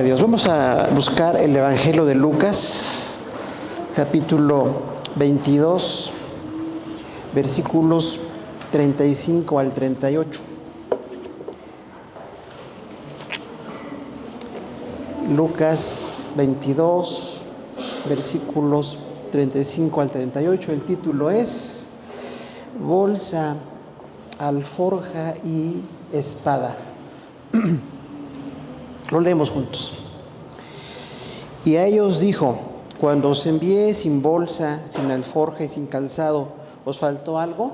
Dios. Vamos a buscar el Evangelio de Lucas, capítulo 22, versículos 35 al 38. Lucas 22, versículos 35 al 38. El título es Bolsa, alforja y espada. Lo leemos juntos. Y a ellos dijo: cuando os envié sin bolsa, sin alforja y sin calzado, ¿os faltó algo?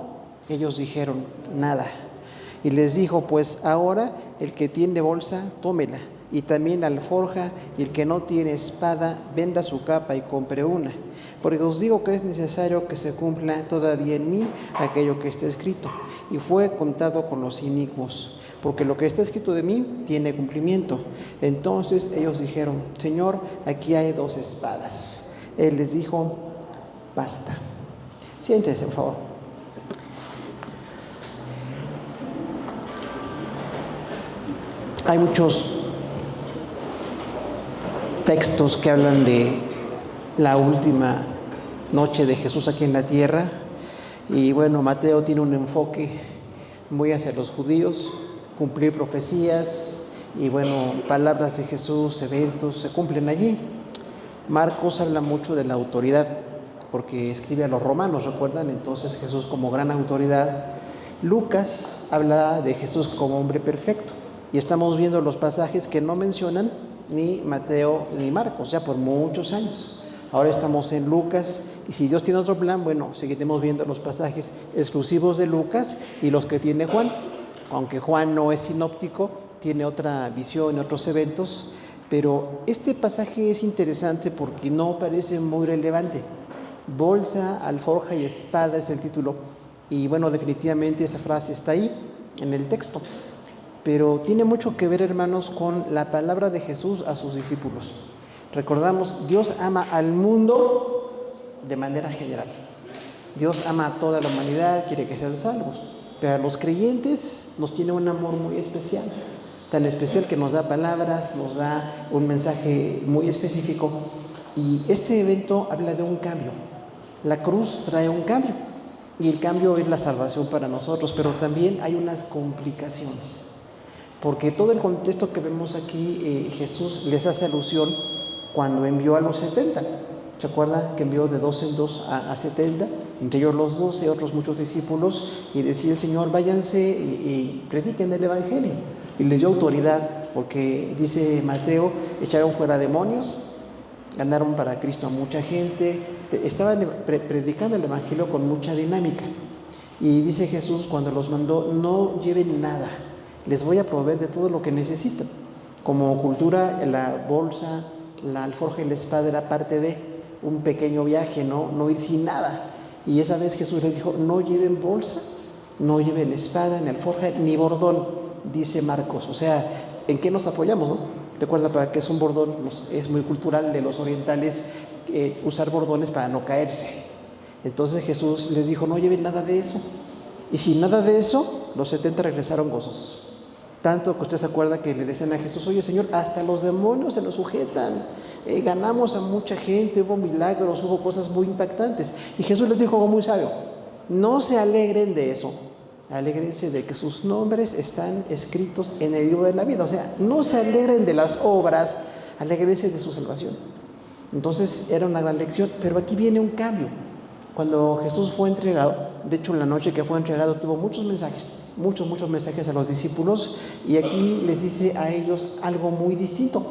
Ellos dijeron: nada. Y les dijo: pues ahora el que tiene bolsa, tómela, y también alforja, y el que no tiene espada, venda su capa y compre una. Porque os digo que es necesario que se cumpla todavía en mí aquello que está escrito. Y fue contado con los inicuos, porque lo que está escrito de mí tiene cumplimiento. Entonces ellos dijeron: Señor, aquí hay 2 espadas. Él les dijo: basta. Siéntese, por favor. Hay muchos textos que hablan de la última noche de Jesús aquí en la tierra. Y bueno, Mateo tiene un enfoque muy hacia los judíos, cumplir profecías y bueno, palabras de Jesús, eventos, se cumplen allí. Marcos habla mucho de la autoridad, porque escribe a los romanos, ¿recuerdan? Entonces Jesús como gran autoridad. Lucas habla de Jesús como hombre perfecto. Y estamos viendo los pasajes que no mencionan ni Mateo ni Marcos, ya por muchos años. Ahora estamos en Lucas, y si Dios tiene otro plan, bueno, seguiremos viendo los pasajes exclusivos de Lucas y los que tiene Juan. Aunque Juan no es sinóptico, tiene otra visión, otros eventos, pero este pasaje es interesante porque no parece muy relevante. Bolsa, alforja y espada es el título, y bueno, definitivamente esa frase está ahí en el texto, pero tiene mucho que ver, hermanos, con la palabra de Jesús a sus discípulos. Recordamos, Dios ama al mundo de manera general. Dios ama a toda la humanidad, quiere que sean salvos. Pero a los creyentes nos tiene un amor muy especial, tan especial que nos da palabras, nos da un mensaje muy específico. Y este evento habla de un cambio. La cruz trae un cambio, y el cambio es la salvación para nosotros, pero también hay unas complicaciones. Porque todo el contexto que vemos aquí, Jesús les hace alusión cuando envió a los 70. ¿Se acuerdan que envió de 2 en 2 a 70? Entre ellos los 12, otros muchos discípulos, y decía el Señor: váyanse y prediquen el Evangelio. Y les dio autoridad, porque dice Mateo, echaron fuera demonios, ganaron para Cristo a mucha gente, estaban predicando el Evangelio con mucha dinámica. Y dice Jesús, cuando los mandó: no lleven nada, les voy a proveer de todo lo que necesitan. Como cultura, la bolsa, la alforja y la espada era parte de un pequeño viaje, no ir sin nada. Y esa vez Jesús les dijo: no lleven bolsa, no lleven espada, ni alforja, ni bordón, dice Marcos. O sea, ¿en qué nos apoyamos, no? Recuerda, para que es un bordón, es muy cultural de los orientales usar bordones para no caerse. Entonces Jesús les dijo: no lleven nada de eso. Y sin nada de eso, los 70 regresaron gozosos. Tanto que usted se acuerda que le decían a Jesús: oye, Señor, hasta los demonios se nos sujetan, ganamos a mucha gente, hubo milagros, hubo cosas muy impactantes. Y Jesús les dijo algo muy sabio: no se alegren de eso, alégrense de que sus nombres están escritos en el libro de la vida. O sea, no se alegren de las obras, alégrense de su salvación. Entonces era una gran lección, pero aquí viene un cambio. Cuando Jesús fue entregado, de hecho en la noche que fue entregado tuvo muchos mensajes a los discípulos, y aquí les dice a ellos algo muy distinto,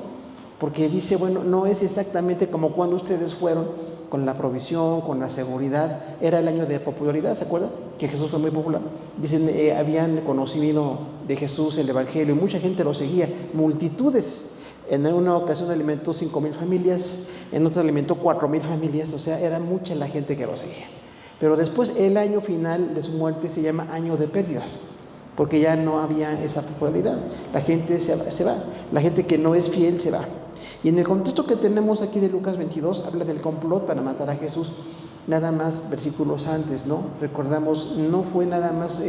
porque dice: bueno, no es exactamente como cuando ustedes fueron con la provisión, con la seguridad. Era el año de popularidad, ¿se acuerdan? Que Jesús fue muy popular. Dicen, habían conocido de Jesús el Evangelio y mucha gente lo seguía, multitudes. En una ocasión alimentó 5,000 familias, en otra alimentó 4,000 familias, o sea, era mucha la gente que lo seguía. Pero después, el año final de su muerte se llama año de pérdidas, porque ya no había esa popularidad. La gente se va, la gente que no es fiel se va. Y en el contexto que tenemos aquí de Lucas 22, habla del complot para matar a Jesús. nada más versículos antes, ¿no? Recordamos, no fue nada más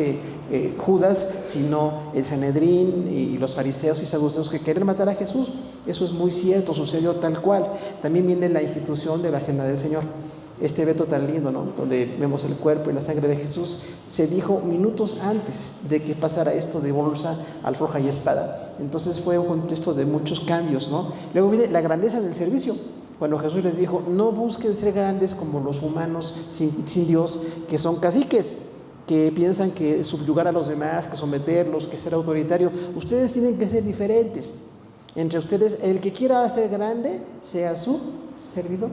Judas, sino el Sanedrín y los fariseos y saduceos que querían matar a Jesús. Eso es muy cierto, sucedió tal cual. También viene la institución de la Cena del Señor. Este evento tan lindo, ¿no? Donde vemos el cuerpo y la sangre de Jesús, se dijo minutos antes de que pasara esto de bolsa, alforja y espada. Entonces fue un contexto de muchos cambios, ¿no? Luego viene la grandeza del servicio. Cuando Jesús les dijo, no busquen ser grandes como los humanos sin Dios, que son caciques, que piensan que subyugar a los demás, que someterlos, que ser autoritario. Ustedes tienen que ser diferentes. Entre ustedes, el que quiera ser grande, sea su servidor.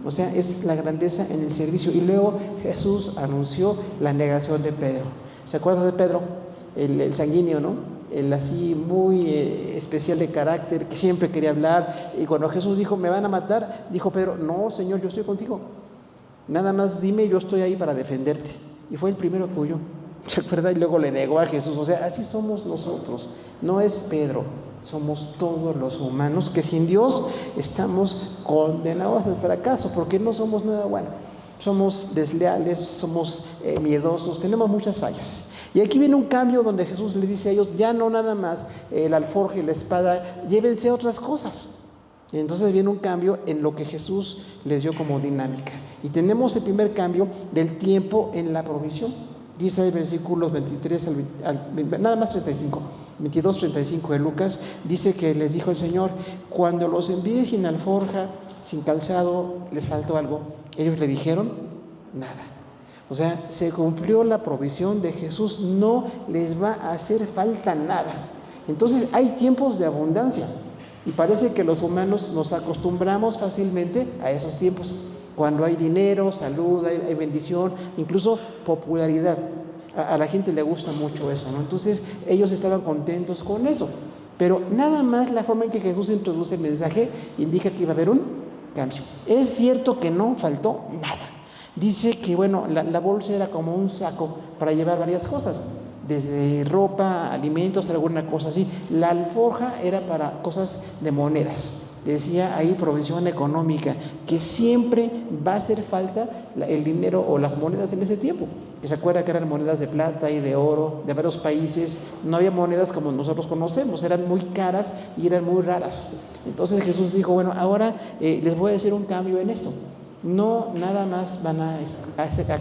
O sea, es la grandeza en el servicio. Y luego Jesús anunció la negación de Pedro. ¿Se acuerdan de Pedro? El sanguíneo, ¿no? El así muy especial de carácter, que siempre quería hablar. Y cuando Jesús dijo, me van a matar, dijo Pedro, no, Señor, yo estoy contigo. Nada más dime, yo estoy ahí para defenderte. Y fue el primero que huyó. ¿Se acuerda? Y luego le negó a Jesús. O sea, así somos nosotros. No es Pedro, somos todos los humanos que sin Dios estamos condenados al fracaso, porque no somos nada bueno. Somos desleales, somos miedosos, tenemos muchas fallas. Y aquí viene un cambio donde Jesús les dice a ellos, ya no nada más la alforja y la espada, llévense otras cosas. Y entonces viene un cambio en lo que Jesús les dio como dinámica. Y tenemos el primer cambio del tiempo en la provisión. Dice el versículos 23 nada más 35, 22, 35 de Lucas, dice que les dijo el Señor, cuando los envíes sin alforja, sin calzado, les faltó algo. Ellos le dijeron, nada. O sea, se cumplió la provisión de Jesús, no les va a hacer falta nada. Entonces hay tiempos de abundancia y parece que los humanos nos acostumbramos fácilmente a esos tiempos. Cuando hay dinero, salud, hay bendición, incluso popularidad. A la gente le gusta mucho eso, ¿no? Entonces ellos estaban contentos con eso. Pero nada más la forma en que Jesús introduce el mensaje indica que iba a haber un cambio. Es cierto que no faltó nada. Dice que, bueno, la bolsa era como un saco para llevar varias cosas, desde ropa, alimentos, alguna cosa así. La alforja era para cosas de monedas. Decía ahí provisión económica, que siempre va a hacer falta el dinero o las monedas en ese tiempo. Que se acuerda que eran monedas de plata y de oro de varios países. No había monedas como nosotros conocemos, eran muy caras y eran muy raras. Entonces Jesús dijo, bueno, ahora les voy a decir un cambio en esto. No nada más van a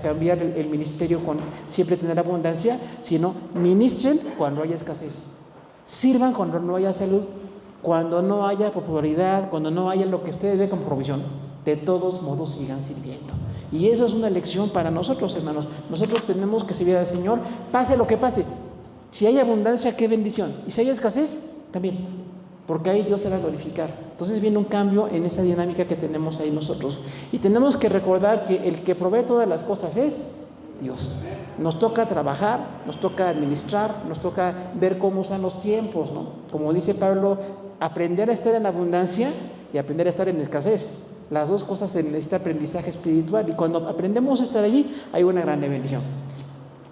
cambiar el ministerio con siempre tener abundancia, sino ministren cuando haya escasez. Sirvan cuando no haya salud, cuando no haya popularidad, cuando no haya lo que ustedes ven como provisión. De todos modos sigan sirviendo. Y eso es una lección para nosotros, hermanos. Nosotros tenemos que servir al Señor, pase lo que pase. Si hay abundancia, qué bendición. Y si hay escasez, también. Porque ahí Dios se va a glorificar. Entonces viene un cambio en esa dinámica que tenemos ahí nosotros. Y tenemos que recordar que el que provee todas las cosas es Dios. Nos toca trabajar, nos toca administrar, nos toca ver cómo están los tiempos, ¿no? Como dice Pablo, aprender a estar en abundancia y aprender a estar en escasez. Las dos cosas se necesita aprendizaje espiritual. Y cuando aprendemos a estar allí, hay una gran bendición.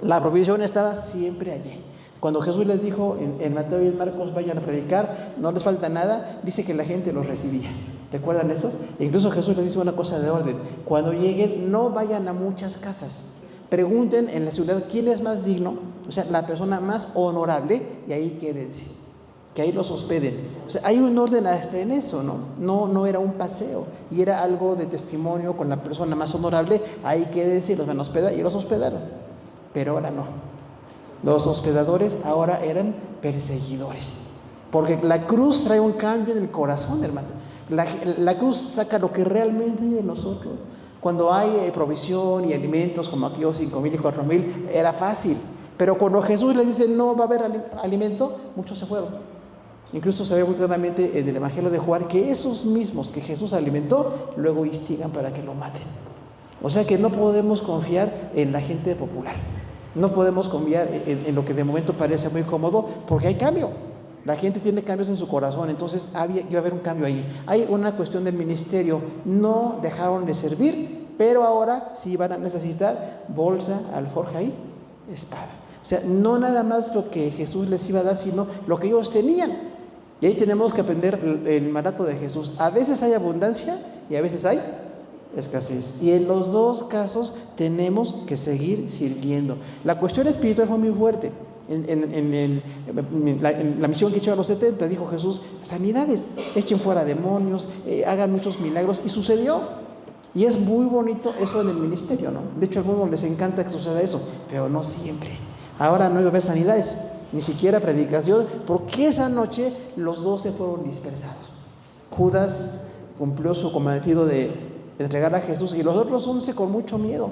La provisión estaba siempre allí. Cuando Jesús les dijo en Mateo y en Marcos, vayan a predicar, no les falta nada, dice que la gente los recibía. ¿Recuerdan eso? E incluso Jesús les dice una cosa de orden. Cuando lleguen, no vayan a muchas casas. Pregunten en la ciudad quién es más digno, o sea, la persona más honorable, y ahí quédense. Que ahí los hospeden. O sea, hay un orden hasta en eso, ¿no? No era un paseo, y era algo de testimonio con la persona más honorable, ahí quédense y los van a hospedar, y los hospedaron. Pero ahora no. Los hospedadores ahora eran perseguidores. Porque la cruz trae un cambio en el corazón, hermano. La cruz saca lo que realmente hay de nosotros. Cuando hay provisión y alimentos, como aquí 5,000 y 4,000, era fácil. Pero cuando Jesús les dice no va a haber alimento, muchos se fueron. Incluso se ve muy claramente en el Evangelio de Juan que esos mismos que Jesús alimentó, luego instigan para que lo maten. O sea que no podemos confiar en la gente popular. No podemos confiar en lo que de momento parece muy cómodo, porque hay cambio. La gente tiene cambios en su corazón, entonces iba a haber un cambio ahí. Hay una cuestión del ministerio, no dejaron de servir, pero ahora sí van a necesitar bolsa, alforja y espada. O sea, no nada más lo que Jesús les iba a dar, sino lo que ellos tenían. Y ahí tenemos que aprender el mandato de Jesús. A veces hay abundancia y a veces hay escasez. Y en los dos casos tenemos que seguir sirviendo. La cuestión espiritual fue muy fuerte. En la misión que hicieron a los 70, dijo Jesús: sanidades, echen fuera demonios, hagan muchos milagros, y sucedió. Y es muy bonito eso en el ministerio, ¿no? De hecho, a algunos les encanta que suceda eso, pero no siempre. Ahora no iba a haber sanidades, ni siquiera predicación, porque esa noche los 12 fueron dispersados. Judas cumplió su cometido de entregar a Jesús, y los otros 11 con mucho miedo.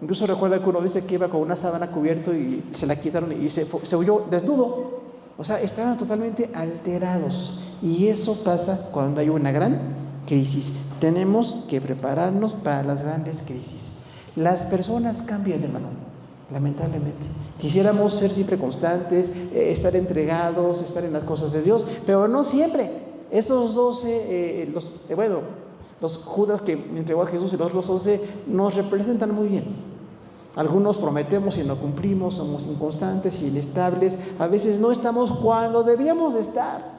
Incluso recuerda que uno dice que iba con una sábana cubierto y se la quitaron y se huyó desnudo. O sea, estaban totalmente alterados. Y eso pasa cuando hay una gran crisis. Tenemos que prepararnos para las grandes crisis. Las personas cambian, hermano, lamentablemente. Quisiéramos ser siempre constantes, estar entregados, estar en las cosas de Dios, pero no siempre. Esos 12, los Judas que entregó a Jesús y los otros 11 nos representan muy bien. Algunos prometemos y no cumplimos, somos inconstantes y inestables, a veces no estamos cuando debíamos de estar.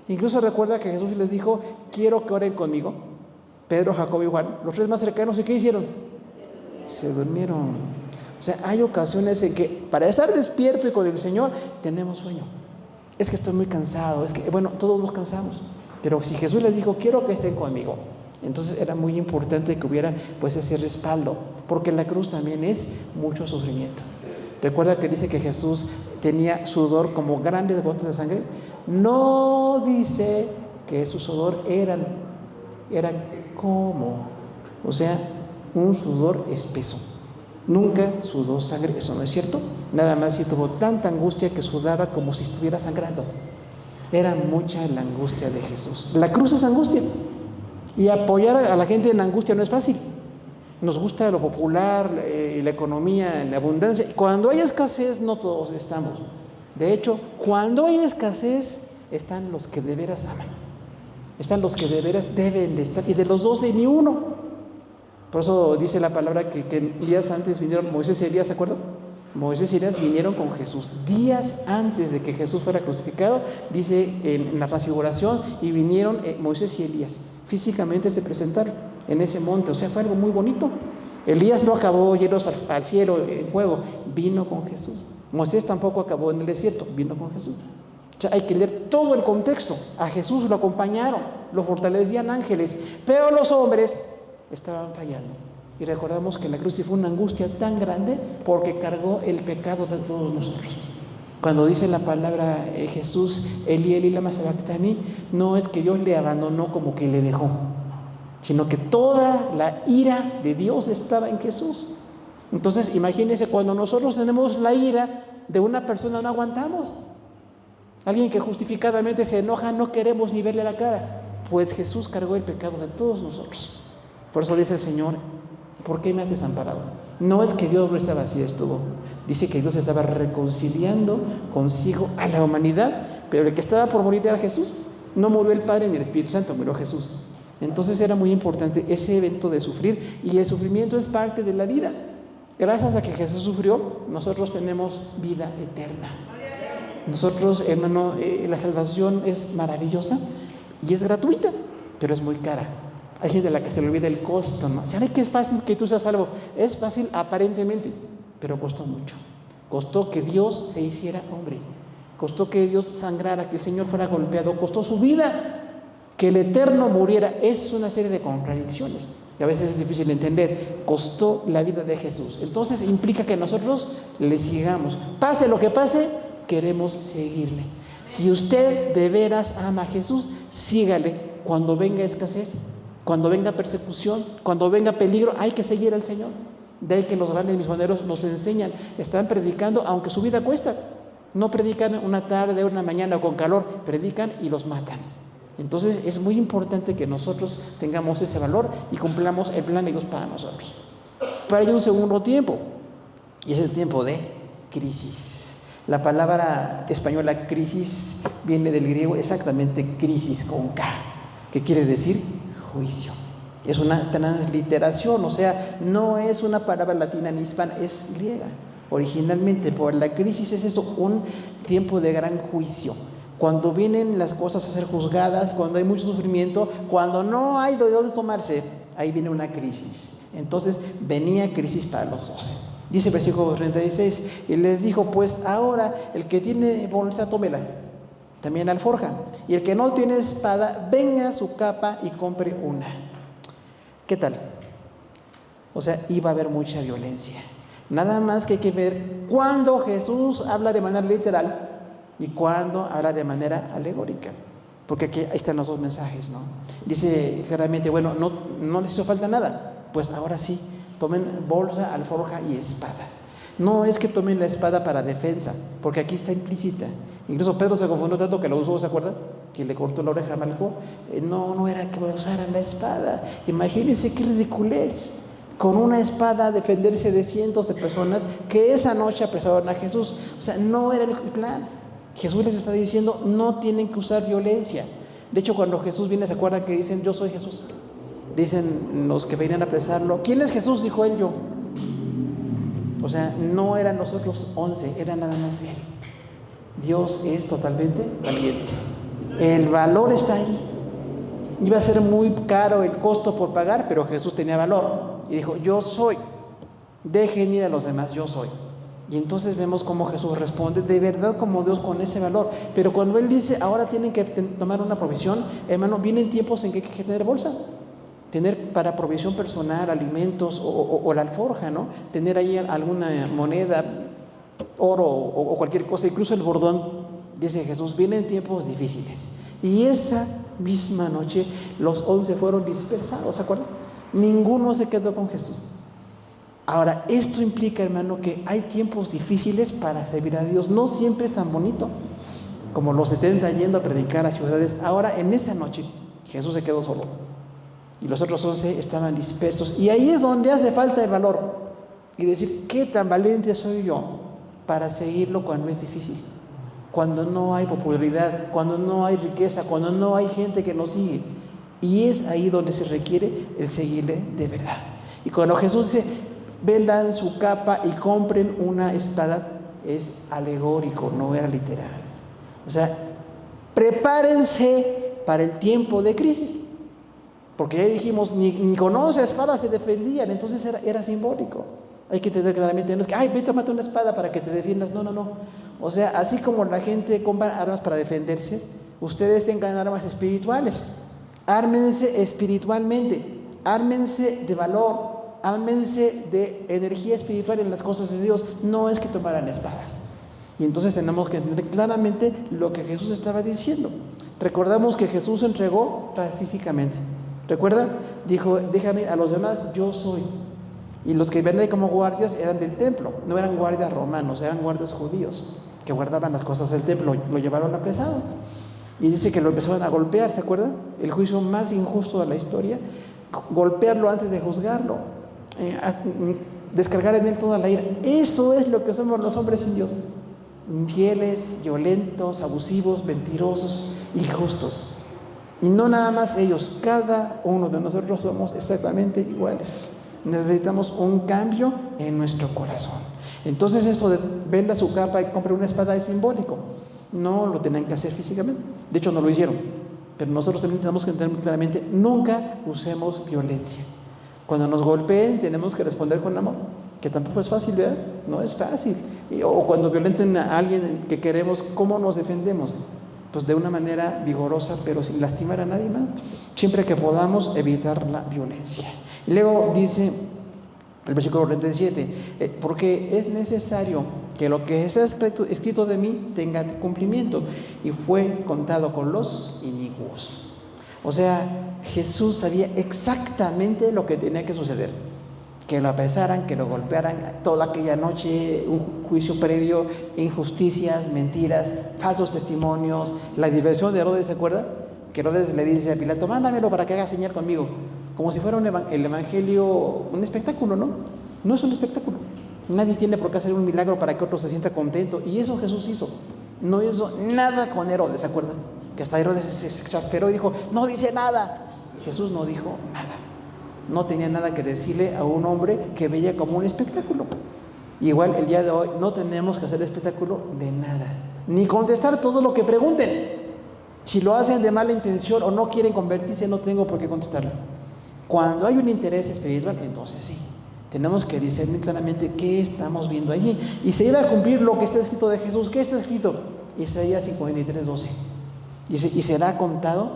Incluso recuerda que Jesús les dijo: quiero que oren conmigo. Pedro, Jacobo y Juan, los 3 más cercanos, ¿y qué hicieron? Se durmieron. O sea, hay ocasiones en que para estar despierto y con el Señor tenemos sueño. Es que estoy muy cansado, todos nos cansamos. Pero si Jesús les dijo: quiero que estén conmigo, entonces era muy importante que hubiera pues ese respaldo, porque la cruz también es mucho sufrimiento. Recuerda que dice que Jesús tenía sudor como grandes gotas de sangre. No dice que su sudor era como, o sea, un sudor espeso. Nunca sudó sangre, eso no es cierto. Nada más si tuvo tanta angustia que sudaba como si estuviera sangrando. Era mucha la angustia de Jesús. La cruz es angustia. Y apoyar a la gente en angustia no es fácil. Nos gusta lo popular, la economía, la abundancia. Cuando hay escasez, no todos estamos. De hecho, cuando hay escasez, están los que de veras aman. Están los que de veras deben de estar. Y de los 12, ni uno. Por eso dice la palabra que días antes vinieron Moisés y Elías, ¿se acuerdan? Moisés y Elías vinieron con Jesús. Días antes de que Jesús fuera crucificado, dice en la transfiguración, y vinieron Moisés y Elías. Físicamente se presentaron en ese monte. O sea, fue algo muy bonito. Elías no acabó llenos al cielo en fuego, vino con Jesús. Moisés tampoco acabó en el desierto, vino con Jesús. O sea, hay que leer todo el contexto. A Jesús lo acompañaron, lo fortalecían ángeles, pero los hombres estaban fallando. Y recordamos que la cruz fue una angustia tan grande porque cargó el pecado de todos nosotros. Cuando dice la palabra Jesús, Eli, Eli, lama sabactani, no es que Dios le abandonó como que le dejó, sino que toda la ira de Dios estaba en Jesús. Entonces, imagínense, cuando nosotros tenemos la ira de una persona, no aguantamos. Alguien que justificadamente se enoja, no queremos ni verle la cara. Pues Jesús cargó el pecado de todos nosotros. Por eso dice el Señor: ¿por qué me has desamparado? No es que Dios no estaba así, estuvo. Dice que Dios estaba reconciliando consigo a la humanidad, pero el que estaba por morir era Jesús. No murió el Padre ni el Espíritu Santo, murió Jesús. Entonces era muy importante ese evento de sufrir, y el sufrimiento es parte de la vida. Gracias a que Jesús sufrió, nosotros tenemos vida eterna. Nosotros, hermano, la salvación es maravillosa y es gratuita, pero es muy cara. Hay gente a la que se le olvida el costo, ¿no? ¿Sabe que es fácil que tú seas salvo? Es fácil aparentemente, pero costó mucho. Costó que Dios se hiciera hombre. Costó que Dios sangrara, que el Señor fuera golpeado. Costó su vida, que el Eterno muriera. Es una serie de contradicciones que a veces es difícil de entender. Costó la vida de Jesús. Entonces implica que nosotros le sigamos. Pase lo que pase, queremos seguirle. Si usted de veras ama a Jesús, sígale. Cuando venga escasez, cuando venga persecución, cuando venga peligro, hay que seguir al Señor. De ahí que los grandes misioneros nos enseñan, están predicando aunque su vida cuesta. No predican una tarde, una mañana con calor, predican y los matan. Entonces es muy importante que nosotros tengamos ese valor y cumplamos el plan de Dios para nosotros. Pero hay un segundo tiempo, y es el tiempo de crisis. La palabra española crisis viene del griego exactamente crisis con K, que quiere decir juicio. Es una transliteración, o sea, no es una palabra latina ni hispana, es griega. Originalmente, por la crisis es eso, un tiempo de gran juicio. Cuando vienen las cosas a ser juzgadas, cuando hay mucho sufrimiento, cuando no hay de dónde tomarse, ahí viene una crisis. Entonces venía crisis para los 12. Dice el versículo 36, y les dijo, pues ahora el que tiene bolsa, tómela, también alforja, y el que no tiene espada, venga a su capa y compre una. ¿Qué tal? O sea, iba a haber mucha violencia. Nada más que hay que ver cuándo Jesús habla de manera literal y cuándo habla de manera alegórica. Porque aquí ahí están los dos mensajes, ¿no? Dice claramente, bueno, no les hizo falta nada. Pues ahora sí, tomen bolsa, alforja y espada. No es que tomen la espada para defensa, porque aquí está implícita. Incluso Pedro se confundió tanto que lo usó, ¿se acuerda? Que le cortó la oreja a Malco. No era que usaran la espada. Imagínense qué ridiculez. Con una espada defenderse de cientos de personas que esa noche apresaron a Jesús. O sea, no era el plan. Jesús les está diciendo, no tienen que usar violencia. De hecho, cuando Jesús viene, ¿se acuerdan que dicen, yo soy Jesús? Dicen los que venían a apresarlo, ¿quién es Jesús? Dijo él, yo. O sea, no eran los otros 11, era nada más él. Dios es totalmente valiente. El valor está ahí. Iba a ser muy caro el costo por pagar, pero Jesús tenía valor. Y dijo, yo soy. Dejen ir a los demás, yo soy. Y entonces vemos cómo Jesús responde, de verdad como Dios con ese valor. Pero cuando Él dice, ahora tienen que tomar una provisión, hermano, vienen tiempos en que hay que tener bolsa. Tener para provisión personal, alimentos o la alforja, ¿no? Tener ahí alguna moneda, oro o cualquier cosa, incluso el bordón. Dice Jesús, vienen tiempos difíciles. Y esa misma noche los 11 fueron dispersados, ¿se acuerdan? Ninguno se quedó con Jesús. Ahora, esto implica, hermano, que hay tiempos difíciles para servir a Dios. No siempre es tan bonito como los 70 yendo a predicar a ciudades. Ahora, en esa noche, Jesús se quedó solo. Y los otros 11 estaban dispersos. Y ahí es donde hace falta el valor. Y decir, ¿qué tan valiente soy yo para seguirlo cuando es difícil? Cuando no hay popularidad, cuando no hay riqueza, cuando no hay gente que nos sigue. Y es ahí donde se requiere el seguirle de verdad. Y cuando Jesús dice, vendan su capa y compren una espada, es alegórico, no era literal. O sea, prepárense para el tiempo de crisis. Porque ya dijimos, ni con 11 espadas se defendían, entonces era simbólico. Hay que entender claramente, no es que, ay, vete a matar una espada para que te defiendas. No. O sea, así como la gente compra armas para defenderse, ustedes tengan armas espirituales. Ármense espiritualmente, ármense de valor, ármense de energía espiritual en las cosas de Dios. No es que tomaran espadas. Y entonces tenemos que entender claramente lo que Jesús estaba diciendo. Recordamos que Jesús se entregó pacíficamente. ¿Recuerda? Dijo, déjame a los demás, yo soy. Y los que ven ahí como guardias eran del templo, no eran guardias romanos, eran guardias judíos que guardaban las cosas del templo. Lo llevaron apresado. Y dice que lo empezaron a golpear, ¿se acuerda? El juicio más injusto de la historia, golpearlo antes de juzgarlo, descargar en él toda la ira. Eso es lo que somos los hombres sin Dios. Infieles, violentos, abusivos, mentirosos, injustos. Y no nada más ellos, cada uno de nosotros somos exactamente iguales. Necesitamos un cambio en nuestro corazón. Entonces esto de venda su capa y compre una espada es simbólico. No lo tenían que hacer físicamente. De hecho no lo hicieron. Pero nosotros también tenemos que entender claramente, nunca usemos violencia. Cuando nos golpeen tenemos que responder con amor. Que tampoco es fácil, ¿verdad? No es fácil. O cuando violenten a alguien que queremos, ¿cómo nos defendemos? Pues de una manera vigorosa, pero sin lastimar a nadie más. Siempre que podamos evitar la violencia. Y luego dice el versículo 37, porque es necesario que lo que está escrito de mí tenga cumplimiento, y fue contado con los inicuos. O sea, Jesús sabía exactamente lo que tenía que suceder. Que lo apresaran, que lo golpearan toda aquella noche, un juicio previo, injusticias, mentiras, falsos testimonios, la diversión de Herodes, ¿se acuerda? Que Herodes le dice a Pilato, mándamelo para que haga señal conmigo. Como si fuera el evangelio un espectáculo, ¿no? No es un espectáculo. Nadie tiene por qué hacer un milagro para que otro se sienta contento. Y eso Jesús hizo. No hizo nada con Herodes, ¿se acuerdan? Que hasta Herodes se exasperó y dijo, no dice nada. Jesús no dijo nada. No tenía nada que decirle a un hombre que veía como un espectáculo. Igual el día de hoy no tenemos que hacer espectáculo de nada, ni contestar todo lo que pregunten. Si lo hacen de mala intención o no quieren convertirse, no tengo por qué contestarlo. Cuando hay un interés espiritual, entonces sí, tenemos que discernir claramente qué estamos viendo allí. Y se iba a cumplir lo que está escrito de Jesús. ¿Qué está escrito? Isaías 53:12. Y será contado,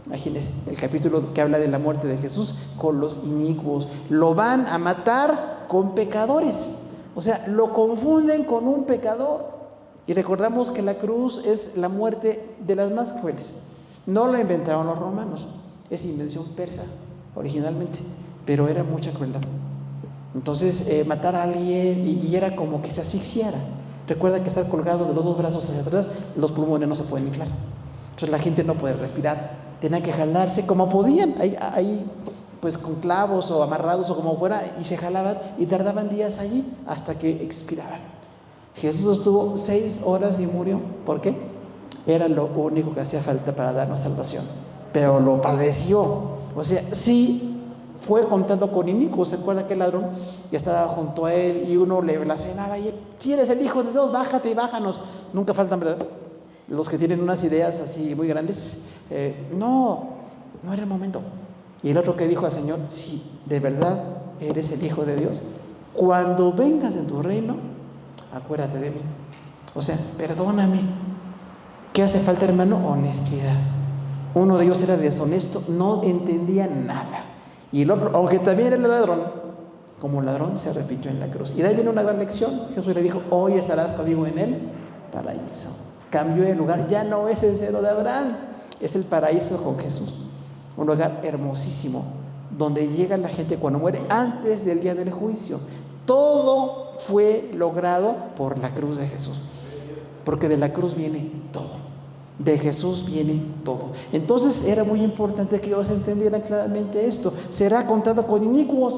imagínense, el capítulo que habla de la muerte de Jesús, con los inicuos. Lo van a matar con pecadores. O sea, lo confunden con un pecador. Y recordamos que la cruz es la muerte de las más crueles. No la inventaron los romanos, es invención persa originalmente, pero era mucha crueldad. Entonces, matar a alguien y era como que se asfixiara. Recuerda que estar colgado de los dos brazos hacia atrás, los pulmones no se pueden inflar. Entonces la gente no puede respirar. Tenían que jalarse como podían, ahí pues con clavos o amarrados o como fuera, y se jalaban y tardaban días allí hasta que expiraban. Jesús estuvo 6 horas y murió. ¿Por qué? Era lo único que hacía falta para darnos salvación. Pero lo padeció. O sea, sí fue contado con inicuos. ¿Se acuerda que el ladrón ya estaba junto a él y uno le blasfemaba y él, si eres el Hijo de Dios, bájate y bájanos? Nunca faltan, ¿verdad?, los que tienen unas ideas así muy grandes. No era el momento. Y el otro que dijo al Señor, si de verdad eres el Hijo de Dios, cuando vengas en tu reino, acuérdate de mí. O sea, perdóname. ¿Qué hace falta, hermano? Honestidad. Uno de ellos era deshonesto, no entendía nada. Y el otro, aunque también era ladrón, como ladrón se repitió en la cruz. Y de ahí viene una gran lección. Jesús le dijo, hoy estarás conmigo en el paraíso. Cambió el lugar, ya no es el seno de Abraham, es el paraíso con Jesús. Un lugar hermosísimo, donde llega la gente cuando muere antes del día del juicio. Todo fue logrado por la cruz de Jesús, porque de la cruz viene todo, de Jesús viene todo. Entonces era muy importante que ellos entendieran claramente esto. Será contado con inicuos.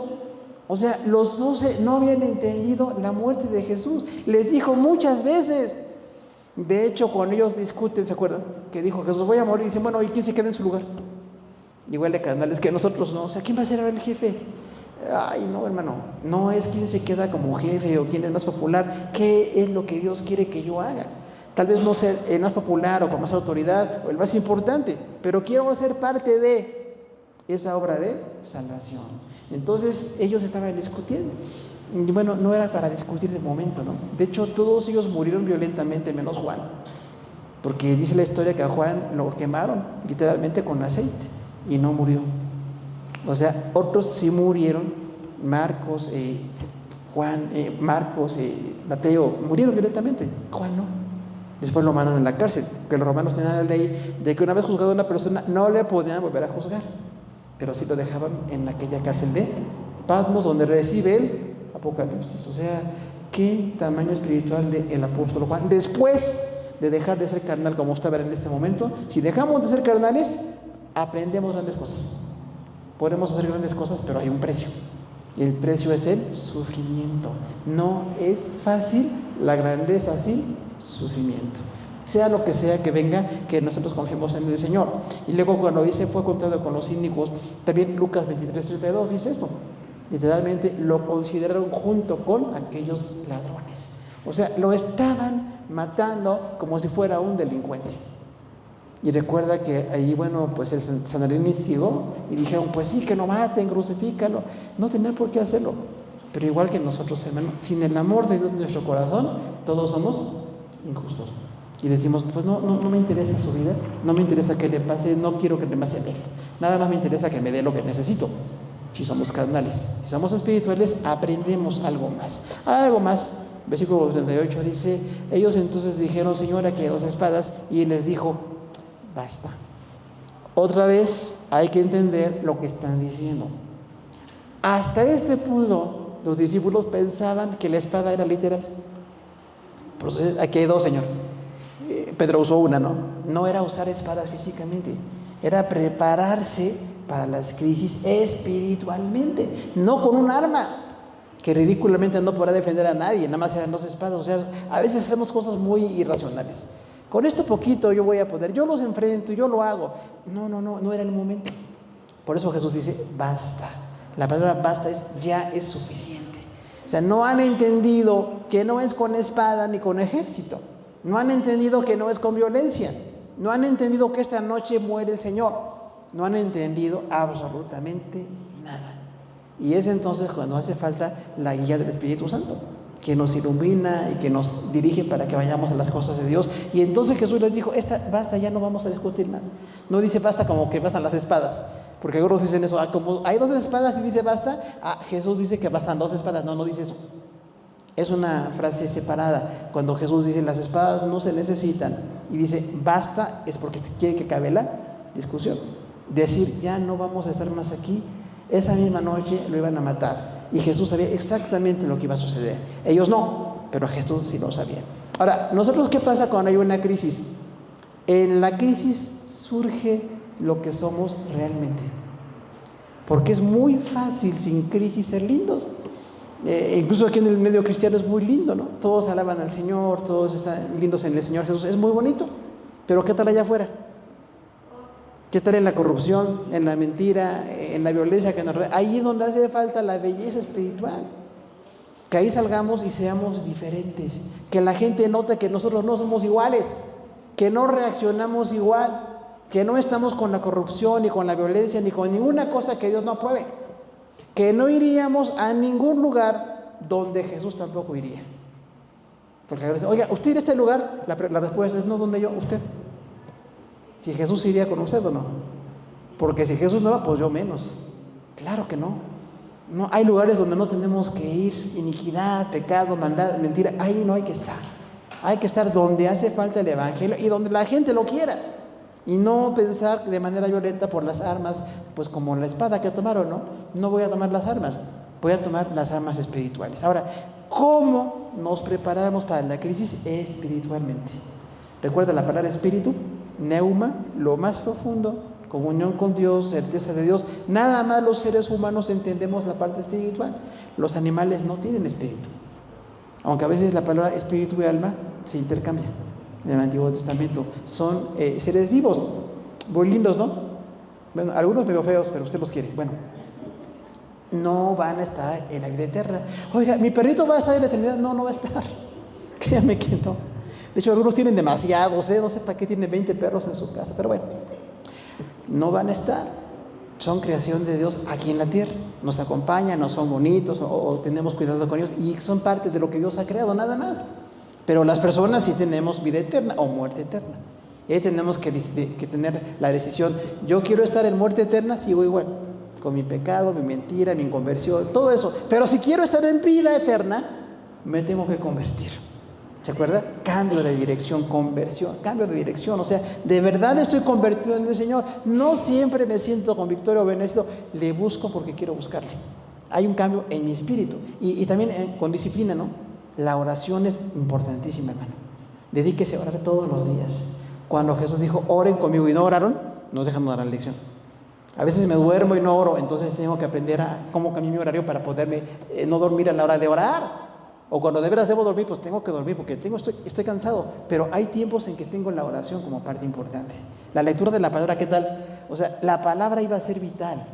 O sea, los 12 no habían entendido la muerte de Jesús. Les dijo muchas veces. De hecho, cuando ellos discuten, ¿se acuerdan? Que dijo Jesús, voy a morir. Y dicen, bueno, ¿y quién se queda en su lugar? Igual de carnales que nosotros, ¿no? O sea, ¿quién va a ser ahora el jefe? Ay, no, hermano, no es quién se queda como jefe o quién es más popular. ¿Qué es lo que Dios quiere que yo haga? Tal vez no ser el más popular o con más autoridad o el más importante, pero quiero ser parte de esa obra de salvación. Entonces ellos estaban discutiendo. Y bueno, no era para discutir de momento, ¿no? De hecho, todos ellos murieron violentamente, menos Juan, porque dice la historia que a Juan lo quemaron literalmente con aceite y no murió. O sea, otros sí murieron. Marcos, Mateo murieron violentamente. Juan no. Después lo mandaron en la cárcel, que los romanos tenían la ley de que una vez juzgado a una persona no le podían volver a juzgar, pero sí lo dejaban en aquella cárcel de Patmos, donde recibe el Apocalipsis. O sea, qué tamaño espiritual del apóstol Juan. Después de dejar de ser carnal como estaba en este momento, si dejamos de ser carnales, aprendemos grandes cosas. Podemos hacer grandes cosas, pero hay un precio. Y el precio es el sufrimiento. No es fácil la grandeza sin sufrimiento. Sea lo que sea que venga, que nosotros confiemos en el Señor. Y luego cuando dice fue contado con los inicuos, también Lucas 23:32 dice esto. Literalmente lo consideraron junto con aquellos ladrones. O sea, lo estaban matando como si fuera un delincuente. Y recuerda que ahí, bueno, pues el Sanedrín instigó y dijeron, pues sí, que lo maten, crucifícalo. No tenían por qué hacerlo. Pero igual que nosotros, hermanos, sin el amor de Dios en nuestro corazón, todos somos injustos. Y decimos, pues no me interesa su vida, no me interesa que le pase, no quiero que le pase a él. Nada más me interesa que me dé lo que necesito. Si somos carnales, si somos espirituales, aprendemos algo más. Algo más. Versículo 38 dice, ellos entonces dijeron, Señor, aquí hay 2 espadas, y él les dijo, basta. Otra vez hay que entender lo que están diciendo. Hasta este punto, los discípulos pensaban que la espada era literal. Pues aquí hay 2, Señor. Pedro usó una, ¿no? No era usar espadas físicamente, era prepararse para las crisis espiritualmente, no con un arma que ridículamente no podrá defender a nadie, nada más eran 2 espadas. O sea, a veces hacemos cosas muy irracionales. Con esto poquito yo voy a poder, yo los enfrento, yo lo hago. No era el momento. Por eso Jesús dice, basta. La palabra basta ya es suficiente. O sea, no han entendido que no es con espada ni con ejército. No han entendido que no es con violencia. No han entendido que esta noche muere el Señor. no han entendido absolutamente nada. Y es entonces cuando hace falta la guía del Espíritu Santo, que nos ilumina y que nos dirige para que vayamos a las cosas de Dios. Y entonces Jesús les dijo, basta, ya no vamos a discutir más. No dice basta como que bastan las espadas, porque algunos dicen eso, como hay 2 espadas y dice basta, Jesús dice que bastan 2 espadas, no dice eso. Es una frase separada. Cuando Jesús dice las espadas no se necesitan y dice basta, es porque quiere que acabe la discusión. Decir ya no vamos a estar más aquí. Esa misma noche lo iban a matar y Jesús sabía exactamente lo que iba a suceder. Ellos no, pero Jesús sí lo sabía. Ahora, nosotros, ¿qué pasa cuando hay una crisis? En la crisis surge lo que somos realmente, porque es muy fácil sin crisis ser lindos. Incluso aquí en el medio cristiano es muy lindo, ¿no? Todos alaban al Señor, todos están lindos en el Señor Jesús, es muy bonito. Pero ¿qué tal allá afuera? ¿Qué tal en la corrupción, en la mentira, en la violencia que nos rodea? Ahí es donde hace falta la belleza espiritual. Que ahí salgamos y seamos diferentes. Que la gente note que nosotros no somos iguales, que no reaccionamos igual, que no estamos con la corrupción, ni con la violencia, ni con ninguna cosa que Dios no apruebe. Que no iríamos a ningún lugar donde Jesús tampoco iría. Porque a veces, oiga, ¿usted iría a este lugar? La respuesta es no, ¿dónde yo? Usted. Si Jesús iría con usted o no. Porque si Jesús no va, pues yo menos. Claro que no. No, hay lugares donde no tenemos que ir. Iniquidad, pecado, maldad, mentira. Ahí no hay que estar. Hay que estar donde hace falta el evangelio y donde la gente lo quiera. Y no pensar de manera violenta por las armas, pues como la espada que tomaron, ¿no? No voy a tomar las armas, voy a tomar las armas espirituales. Ahora, ¿cómo nos preparamos para la crisis? Espiritualmente. Recuerda la palabra espíritu, neuma, lo más profundo, comunión con Dios, certeza de Dios. Nada más los seres humanos entendemos la parte espiritual. Los animales no tienen espíritu. Aunque a veces la palabra espíritu y alma se intercambian. En el Antiguo Testamento son seres vivos, muy lindos, ¿no? Bueno, algunos medio feos, pero usted los quiere. Bueno, no van a estar en la vida eterna. Oiga, ¿mi perrito va a estar en la eternidad? No, no va a estar. Créame que no. De hecho, algunos tienen demasiados, no sé para qué tienen 20 perros en su casa, pero bueno, no van a estar. Son creación de Dios aquí en la tierra. Nos acompañan, no son bonitos o tenemos cuidado con ellos y son parte de lo que Dios ha creado, nada más. Pero las personas sí tenemos vida eterna o muerte eterna. Y ahí tenemos que tener la decisión. Yo quiero estar en muerte eterna, sigo igual, con mi pecado, mi mentira, mi inconversión, todo eso. Pero si quiero estar en vida eterna, me tengo que convertir. ¿Se acuerda? Cambio de dirección, conversión, cambio de dirección. O sea, de verdad estoy convertido en el Señor. No siempre me siento con victoria o bendecido. Le busco porque quiero buscarle. Hay un cambio en mi espíritu. Y también con disciplina, ¿no? La oración es importantísima, hermano. Dedíquese a orar todos los días. Cuando Jesús dijo, oren conmigo y no oraron, nos dejan dar la lección. A veces me duermo y no oro, entonces tengo que aprender a cómo cambiar mi horario para poderme no dormir a la hora de orar. O cuando de veras debo dormir, pues tengo que dormir porque estoy cansado. Pero hay tiempos en que tengo la oración como parte importante. La lectura de la palabra, ¿qué tal? O sea, la palabra iba a ser vital.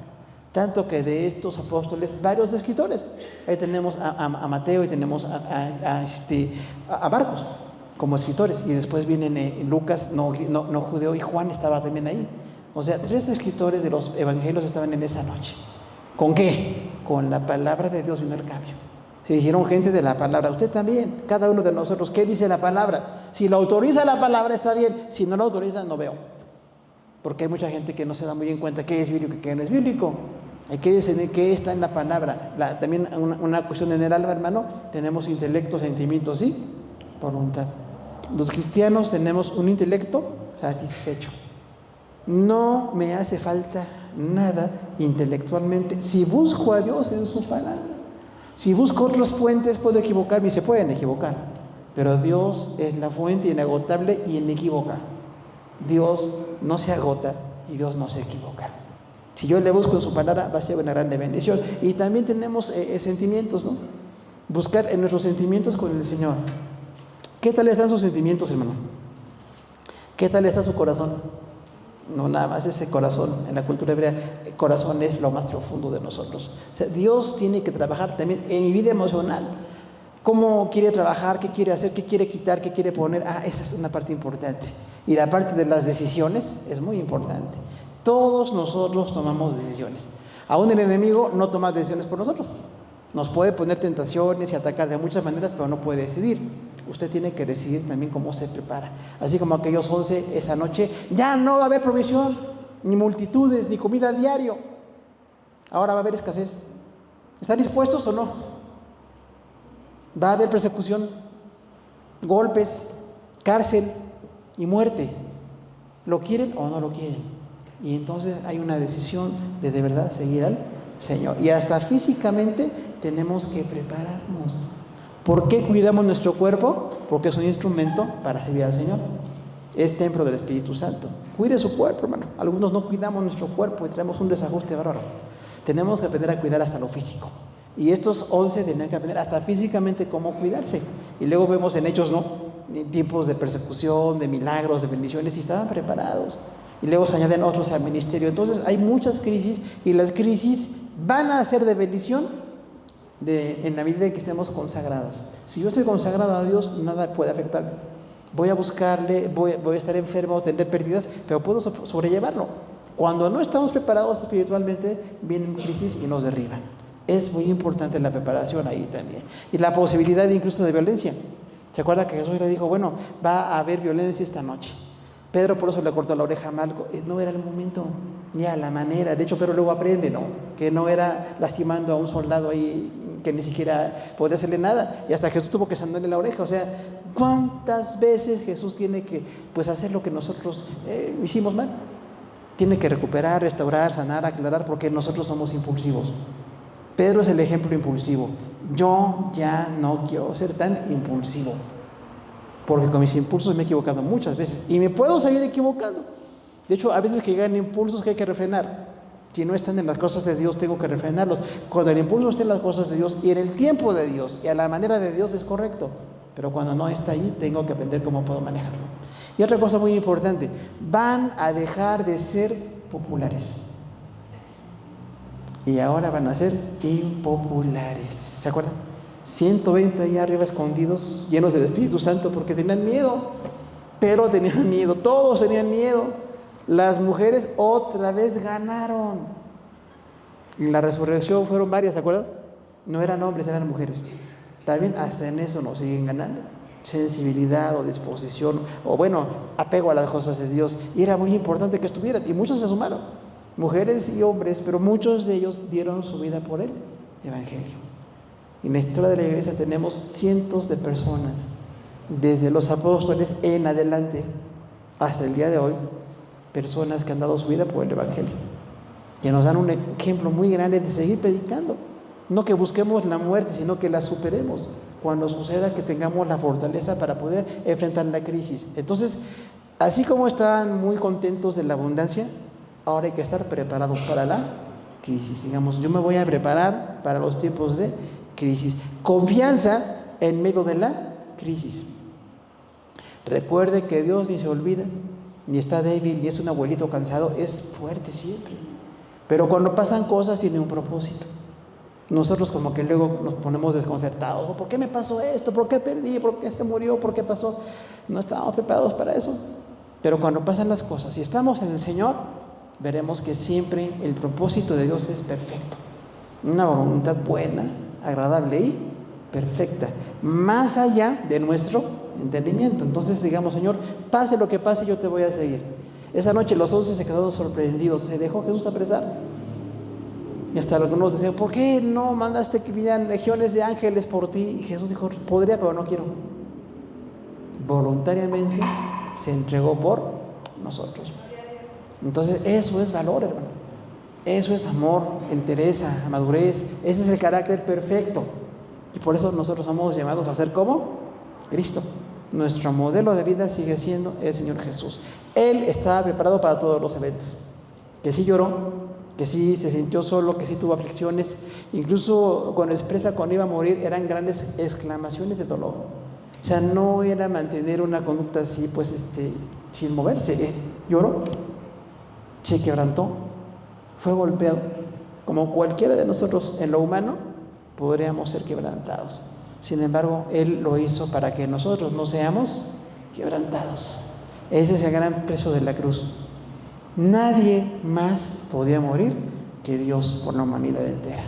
Tanto que de estos apóstoles, varios escritores. Ahí tenemos a Mateo y tenemos a Marcos como escritores. Y después vienen Lucas, no judeo, y Juan estaba también ahí. O sea, 3 escritores de los evangelios estaban en esa noche. ¿Con qué? Con la palabra de Dios vino el cambio. Se dijeron gente de la palabra. Usted también, cada uno de nosotros, ¿qué dice la palabra? Si lo autoriza la palabra está bien. Si no lo autoriza, no veo. Porque hay mucha gente que no se da muy en cuenta qué es bíblico y qué no es bíblico. Hay que discernir qué está en la palabra. También una cuestión en el alma, hermano. Tenemos intelecto, sentimientos y voluntad. Los cristianos tenemos un intelecto satisfecho. No me hace falta nada intelectualmente si busco a Dios en su palabra. Si busco otras fuentes puedo equivocarme y se pueden equivocar. Pero Dios es la fuente inagotable y inequívoca. Dios no se agota y Dios no se equivoca. Si yo le busco en su palabra, va a ser una grande bendición. Y también tenemos sentimientos, ¿no? Buscar en nuestros sentimientos con el Señor. ¿Qué tal están sus sentimientos, hermano? ¿Qué tal está su corazón? No, nada más ese corazón. En la cultura hebrea, el corazón es lo más profundo de nosotros. O sea, Dios tiene que trabajar también en mi vida emocional. ¿Cómo quiere trabajar? ¿Qué quiere hacer? ¿Qué quiere quitar? ¿Qué quiere poner? Esa es una parte importante. Y la parte de las decisiones es muy importante. Todos nosotros tomamos decisiones. Aún el enemigo no toma decisiones por nosotros. Nos puede poner tentaciones y atacar de muchas maneras, pero no puede decidir. Usted tiene que decidir también cómo se prepara. Así como aquellos 11 esa noche, ya no va a haber provisión, ni multitudes, ni comida a diario. Ahora va a haber escasez. ¿Están dispuestos o no? Va a haber persecución, golpes, cárcel y muerte. ¿Lo quieren o no lo quieren? Y entonces hay una decisión de verdad seguir al Señor. Y hasta físicamente tenemos que prepararnos. ¿Por qué cuidamos nuestro cuerpo? Porque es un instrumento para servir al Señor. Es templo del Espíritu Santo. Cuide su cuerpo, hermano. Algunos no cuidamos nuestro cuerpo y traemos un desajuste bárbaro. Tenemos que aprender a cuidar hasta lo físico. Y estos 11 tenían que aprender hasta físicamente cómo cuidarse. Y luego vemos en Hechos, ¿no? Tiempos de persecución, de milagros, de bendiciones, y estaban preparados. Y luego se añaden otros al ministerio. Entonces hay muchas crisis, y las crisis van a ser de bendición en la medida en que estemos consagrados. Si yo estoy consagrado a Dios, nada puede afectarme. Voy a buscarle, voy a estar enfermo, tendré pérdidas, pero puedo sobrellevarlo. Cuando no estamos preparados espiritualmente, vienen crisis y nos derriban. Es muy importante la preparación ahí también. Y la posibilidad incluso de violencia. ¿Se acuerda que Jesús le dijo, bueno, va a haber violencia esta noche? Pedro por eso le cortó la oreja a Malco. No era el momento, ya la manera. De hecho, Pedro luego aprende, ¿no? Que no era lastimando a un soldado ahí que ni siquiera podía hacerle nada. Y hasta Jesús tuvo que sandarle la oreja. O sea, ¿cuántas veces Jesús tiene que hacer lo que nosotros hicimos mal? Tiene que recuperar, restaurar, sanar, aclarar, porque nosotros somos impulsivos. Pedro es el ejemplo impulsivo. Yo ya no quiero ser tan impulsivo, porque con mis impulsos me he equivocado muchas veces y me puedo seguir equivocando. De hecho, a veces que llegan impulsos que hay que refrenar. Si no están en las cosas de Dios, tengo que refrenarlos. Cuando el impulso está en las cosas de Dios y en el tiempo de Dios y a la manera de Dios, es correcto. Pero cuando no está ahí, tengo que aprender cómo puedo manejarlo. Y otra cosa muy importante, van a dejar de ser populares. Y ahora van a ser impopulares. ¿Se acuerdan? 120 allá arriba escondidos, llenos del Espíritu Santo, porque tenían miedo. Pero tenían miedo, todos tenían miedo. Las mujeres otra vez ganaron. En la resurrección fueron varias, ¿se acuerdan? No eran hombres, eran mujeres. También hasta en eso nos siguen ganando. Sensibilidad o disposición, o bueno, apego a las cosas de Dios. Y era muy importante que estuvieran, y muchos se sumaron. Mujeres y hombres, pero muchos de ellos dieron su vida por el Evangelio. En la historia de la iglesia tenemos cientos de personas, desde los apóstoles en adelante, hasta el día de hoy, personas que han dado su vida por el Evangelio, que nos dan un ejemplo muy grande de seguir predicando. No que busquemos la muerte, sino que la superemos cuando suceda, que tengamos la fortaleza para poder enfrentar la crisis. Entonces, así como estaban muy contentos de la abundancia, ahora hay que estar preparados para la crisis. Digamos, yo me voy a preparar para los tiempos de crisis. Confianza en medio de la crisis. Recuerde que Dios ni se olvida, ni está débil, ni es un abuelito cansado, es fuerte siempre. Pero cuando pasan cosas tiene un propósito. Nosotros como que luego nos ponemos desconcertados. ¿Por qué me pasó esto? ¿Por qué perdí? ¿Por qué se murió? ¿Por qué pasó? No estábamos preparados para eso. Pero cuando pasan las cosas, si estamos en el Señor, veremos que siempre el propósito de Dios es perfecto. Una voluntad buena, agradable y perfecta, más allá de nuestro entendimiento. Entonces digamos, Señor, pase lo que pase, yo te voy a seguir. Esa noche los 11 se quedaron sorprendidos. Se dejó Jesús apresar. Y hasta algunos decían, ¿por qué no mandaste que vinieran legiones de ángeles por ti? Y Jesús dijo, podría, pero no quiero. Voluntariamente se entregó por nosotros. Entonces eso es valor, hermano. Eso es amor, entereza, madurez. Ese es el carácter perfecto. Y por eso nosotros somos llamados a ser como Cristo. Nuestro modelo de vida sigue siendo el Señor Jesús. Él estaba preparado para todos los eventos. Que sí lloró, que sí se sintió solo, que sí tuvo aflicciones. Incluso cuando expresa cuando iba a morir, eran grandes exclamaciones de dolor. O sea, no era mantener una conducta así, sin moverse. Lloró, se quebrantó, fue golpeado. Como cualquiera de nosotros en lo humano, podríamos ser quebrantados. Sin embargo, Él lo hizo para que nosotros no seamos quebrantados. Ese es el gran precio de la cruz. Nadie más podía morir que Dios por la humanidad entera.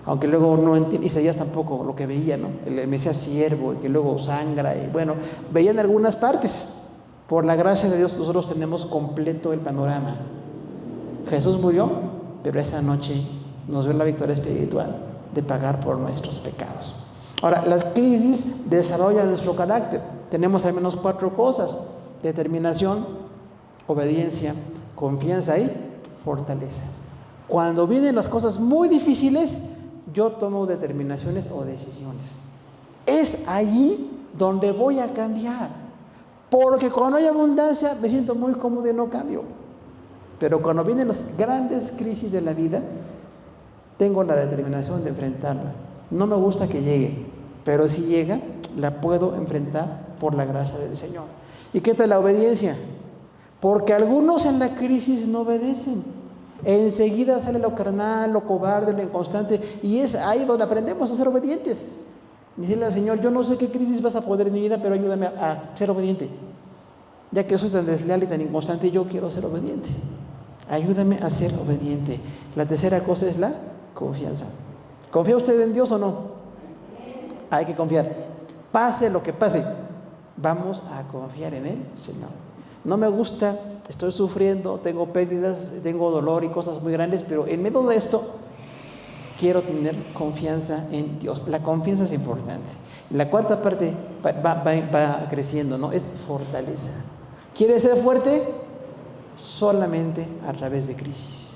Aunque luego no entiende, Isaías tampoco lo que veía, ¿no? El Mesías siervo, y que luego sangra, y bueno, veían algunas partes. Por la gracia de Dios nosotros tenemos completo el panorama. Jesús murió, pero esa noche nos dio la victoria espiritual de pagar por nuestros pecados. Ahora, las crisis desarrollan nuestro carácter. Tenemos al menos 4 cosas: determinación, obediencia, confianza y fortaleza. Cuando vienen las cosas muy difíciles, yo tomo determinaciones o decisiones. Es allí donde voy a cambiar, porque cuando hay abundancia me siento muy cómodo y no cambio. Pero cuando vienen las grandes crisis de la vida, tengo la determinación de enfrentarla. No me gusta que llegue, pero si llega, la puedo enfrentar por la gracia del Señor. ¿Y qué tal la obediencia? Porque algunos en la crisis no obedecen. Enseguida sale lo carnal, lo cobarde, lo inconstante, y es ahí donde aprendemos a ser obedientes. Decirle al Señor: yo no sé qué crisis vas a poner en mi vida, pero ayúdame a ser obediente. Ya que soy tan desleal y tan inconstante, yo quiero ser obediente. Ayúdame a ser obediente. La tercera cosa es la confianza. ¿Confía usted en Dios o no? Hay que confiar. Pase lo que pase, vamos a confiar en el Señor. No me gusta, estoy sufriendo, tengo pérdidas, tengo dolor y cosas muy grandes, pero en medio de esto quiero tener confianza en Dios. La confianza es importante. La cuarta parte va creciendo, ¿no? Es fortaleza. ¿Quieres ser fuerte? Solamente a través de crisis.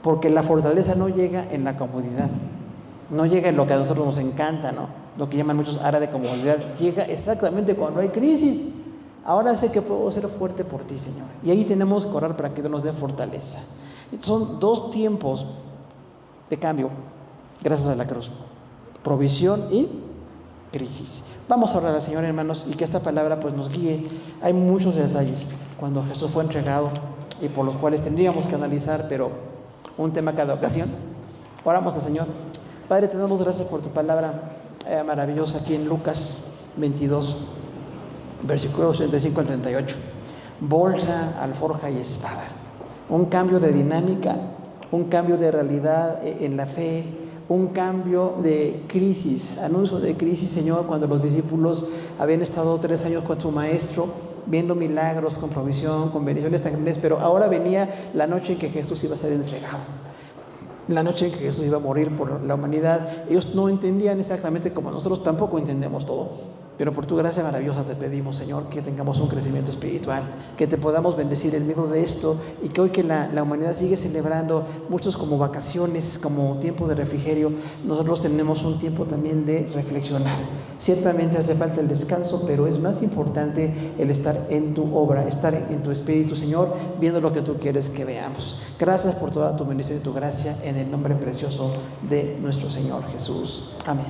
Porque la fortaleza no llega en la comodidad, no llega en lo que a nosotros nos encanta, ¿no? Lo que llaman muchos área de comodidad. Llega exactamente cuando hay crisis. Ahora sé que puedo ser fuerte por ti, Señor. Y ahí tenemos que orar para que Dios nos dé fortaleza. Son 2 tiempos de cambio, gracias a la cruz: provisión y crisis. Vamos a orar al Señor, hermanos, y que esta palabra pues nos guíe. Hay muchos detalles cuando Jesús fue entregado y por los cuales tendríamos que analizar, pero un tema cada ocasión. Oramos al Señor. Padre, te damos gracias por tu palabra maravillosa aquí en Lucas 22, versículos 35 al 38. Bolsa, alforja y espada. Un cambio de dinámica, un cambio de realidad en la fe, un cambio de crisis, anuncio de crisis, Señor, cuando los discípulos habían estado 3 años con su maestro, viendo milagros, con provisión, con bendiciones tan grandes, pero ahora venía la noche en que Jesús iba a ser entregado, la noche en que Jesús iba a morir por la humanidad. Ellos no entendían exactamente, como nosotros tampoco entendemos todo. Pero por tu gracia maravillosa te pedimos, Señor, que tengamos un crecimiento espiritual, que te podamos bendecir en medio de esto, y que hoy que la humanidad sigue celebrando muchos como vacaciones, como tiempo de refrigerio, nosotros tenemos un tiempo también de reflexionar. Ciertamente hace falta el descanso, pero es más importante el estar en tu obra, estar en tu espíritu, Señor, viendo lo que tú quieres que veamos. Gracias por toda tu bendición y tu gracia, en el nombre precioso de nuestro Señor Jesús. Amén.